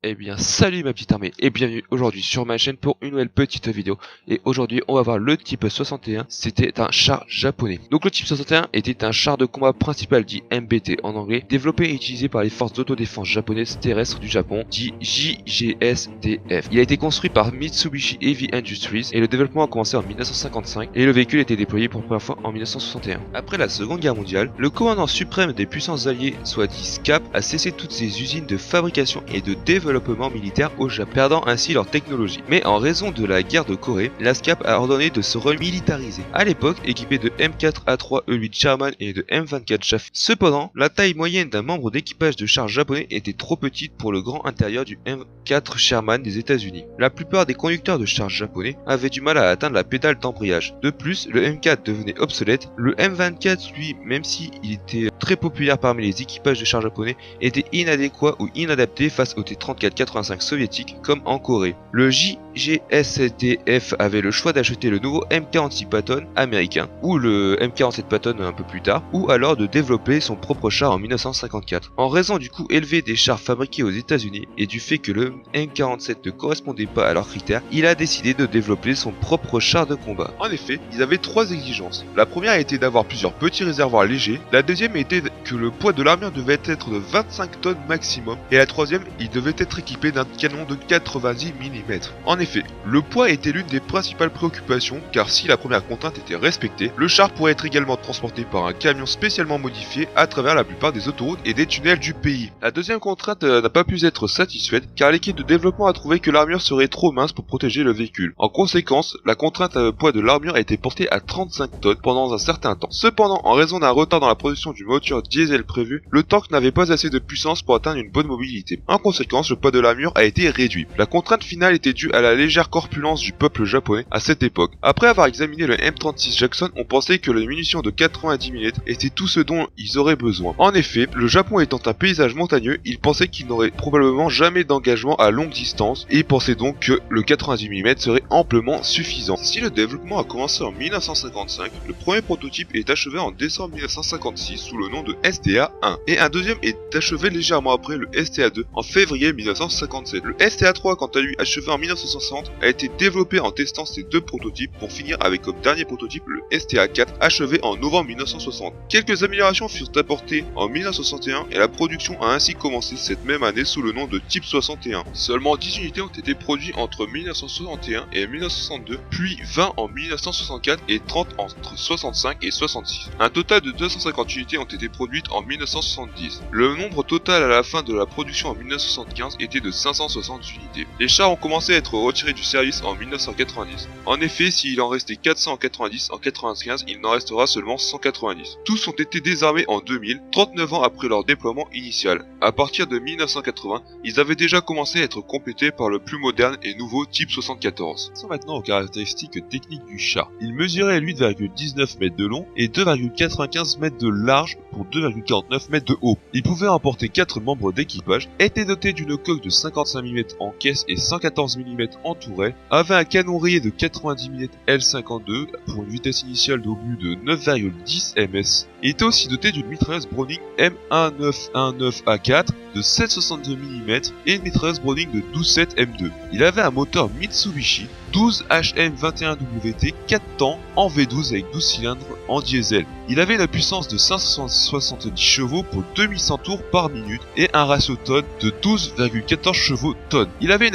Eh bien salut ma petite armée et bienvenue aujourd'hui sur ma chaîne pour une nouvelle petite vidéo. Et aujourd'hui on va voir le type 61, c'était un char japonais. Donc le type 61 était un char de combat principal dit MBT en anglais, développé et utilisé par les forces d'autodéfense japonaises terrestres du Japon, dit JGSDF. Il a été construit par Mitsubishi Heavy Industries et le développement a commencé en 1955 et le véhicule a été déployé pour la première fois en 1961. Après la seconde guerre mondiale, le commandant suprême des puissances alliées, soit dit SCAP, a cessé toutes ses usines de fabrication et de développement militaire au Japon, perdant ainsi leur technologie. Mais en raison de la guerre de Corée, la SCAP a ordonné de se remilitariser. À l'époque, équipé de M4A3E8 Sherman et de M24 Chaffee. Cependant, la taille moyenne d'un membre d'équipage de chars japonais était trop petite pour le grand intérieur du M4 Sherman des États-Unis. La plupart des conducteurs de chars japonais avaient du mal à atteindre la pédale d'embrayage. De plus, le M4 devenait obsolète. Le M24, lui, même s'il était très populaire parmi les équipages de chars japonais, était inadéquat ou inadapté face au T-34-85 soviétique comme en Corée. Le JGSDF avait le choix d'acheter le nouveau M46 Patton américain ou le M47 Patton un peu plus tard, ou alors de développer son propre char en 1954. En raison du coût élevé des chars fabriqués aux États-Unis et du fait que le M47 ne correspondait pas à leurs critères, il a décidé de développer son propre char de combat. En effet, ils avaient trois exigences. La première était d'avoir plusieurs petits réservoirs légers, la deuxième était que le poids de l'armure devait être de 25 tonnes maximum, et la troisième, il devait être équipé d'un canon de 90 mm. En effet, le poids était l'une des principales préoccupations, car si la première contrainte était respectée, le char pourrait être également transporté par un camion spécialement modifié à travers la plupart des autoroutes et des tunnels du pays. La deuxième contrainte n'a pas pu être satisfaite, car l'équipe de développement a trouvé que l'armure serait trop mince pour protéger le véhicule. En conséquence, la contrainte poids de l'armure a été portée à 35 tonnes pendant un certain temps. Cependant, en raison d'un retard dans la production du moteur diesel prévu, le tank n'avait pas assez de puissance pour atteindre une bonne mobilité. En conséquence, le poids de l'armure a été réduit. La contrainte finale était due à la légère corpulence du peuple japonais à cette époque. Après avoir examiné le M36 Jackson, on pensait que les munitions de 90 mm étaient tout ce dont ils auraient besoin. En effet, le Japon étant un paysage montagneux, ils pensaient qu'ils n'auraient probablement jamais d'engagement à longue distance et pensaient donc que le 90 mm serait amplement suffisant. Si le développement a commencé en 1955, le premier prototype est achevé en décembre 1956 sous le nom de STA-1 et un deuxième est achevé légèrement après, le STA-2, en février 1957. Le STA-3, quant à lui, achevé en 1960, a été développé en testant ces deux prototypes pour finir avec comme dernier prototype le STA-4, achevé en novembre 1960. Quelques améliorations furent apportées en 1961 et la production a ainsi commencé cette même année sous le nom de Type 61. Seulement 10 unités ont été produites entre 1961 et 1962, puis 20 en 1964 et 30 entre 65 et 66. Un total de 250 unités ont été produites en 1970. Le nombre total à la fin de la production en 1975 était de 560 unités. Les chars ont commencé à être retirés du service en 1990. En effet, s'il en restait 400 en 90, en 95, il n'en restera seulement 190. Tous ont été désarmés en 2000, 39 ans après leur déploiement initial. À partir de 1980, ils avaient déjà commencé à être complétés par le plus moderne et nouveau Type 74. Passons maintenant aux caractéristiques techniques du char. Il mesurait 8,19 mètres de long et 2,95 mètres de large pour 2,49 mètres de haut. Il pouvait emporter 4 membres d'équipage, était doté d'une coque de 55 mm en caisse et 114 mm en touret, avait un canon rayé de 90 mm L52 pour une vitesse initiale d'obus de 9,10 ms. Il était aussi doté d'une mitrailleuse Browning M1919A4 de 7,62 mm et une mitrailleuse Browning de 12,7 M2. Il avait un moteur Mitsubishi 12 HM21WT 4 temps en V12 avec 12 cylindres en diesel. Il avait une puissance de 570 chevaux pour 2100 tours par minute et un ratio tonne de 12,14 chevaux tonnes. Il avait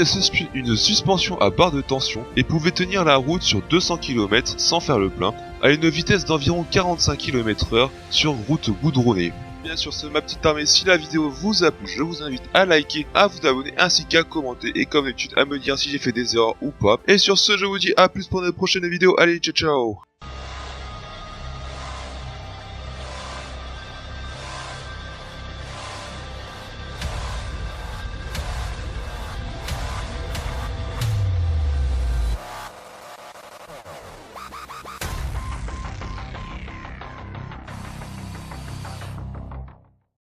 une suspension à barre de tension et pouvait tenir la route sur 200 km sans faire le plein à une vitesse d'environ 45 km/h sur route goudronnée. Bien sûr, c'est ma petite armée. Si la vidéo vous a plu, je vous invite à liker, à vous abonner ainsi qu'à commenter et comme d'habitude à me dire si j'ai fait des erreurs ou pas. Et sur ce, je vous dis à plus pour une prochaine vidéo. Allez, ciao ciao.